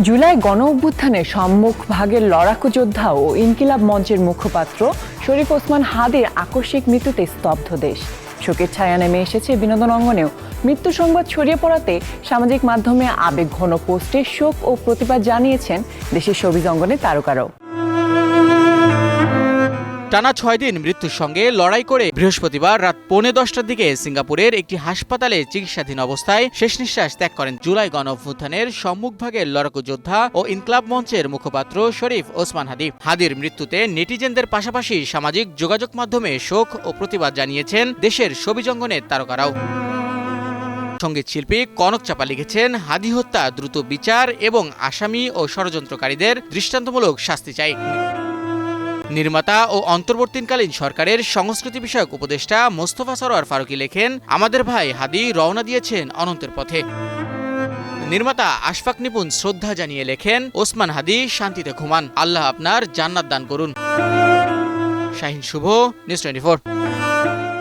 জুলাই গণ অভ্যুত্থানে সম্মুখভাগের লড়াকু যোদ্ধা ও ইনকিলাব মঞ্চের মুখপাত্র শরীফ ওসমান হাদির আকস্মিক মৃত্যুতে স্তব্ধ দেশ। শোকের ছায়া নেমে এসেছে বিনোদন অঙ্গনেও। মৃত্যু সংবাদ ছড়িয়ে পড়াতে সামাজিক মাধ্যমে আবেগঘন পোস্টে শোক ও প্রতিবাদ জানিয়েছেন দেশের শোবিজ অঙ্গনের তারকারাও। টানা ৬ দিন মৃত্যুর সঙ্গে লড়াই করে বৃহস্পতিবার রাত 10:45টার দিকে সিঙ্গাপুরের একটি হাসপাতালে চিকিৎসাধীন অবস্থায় শেষ নিঃশ্বাস ত্যাগ করেন জুলাই গণ অভ্যুত্থানের সম্মুখভাগের লড়াকু যোদ্ধা ও ইনকিলাব মঞ্চের মুখপাত্র শরীফ ওসমান হাদি। হাদির মৃত্যুতে নেটিজেনদের পাশাপাশি সামাজিক যোগাযোগ মাধ্যমে শোক ও প্রতিবাদ জানিয়েছেন দেশের শোবিজ অঙ্গনের তারকারাও। সঙ্গীত শিল্পী কনক চাপা লিখেছেন, হাদি হত্যা দ্রুত বিচার এবং আসামি ও ষড়যন্ত্রকারীদের দৃষ্টান্তমূলক শাস্তি চাই। নির্মাতা ও অন্তর্বর্তীকালীন সরকারের সংস্কৃতি বিষয়ক উপদেষ্টা মোস্তফা সরোয়ার ফারুকী লেখেন, আমাদের ভাই হাদি রওনা দিয়েছেন অনন্তের পথে। নির্মাতা আশফাক নিপুণ শ্রদ্ধা জানিয়ে লেখেন, ওসমান হাদি শান্তিতে ঘুমান, আল্লাহ আপনার জান্নাত দান করুন। শাহিন শুভ, নিউজ 24।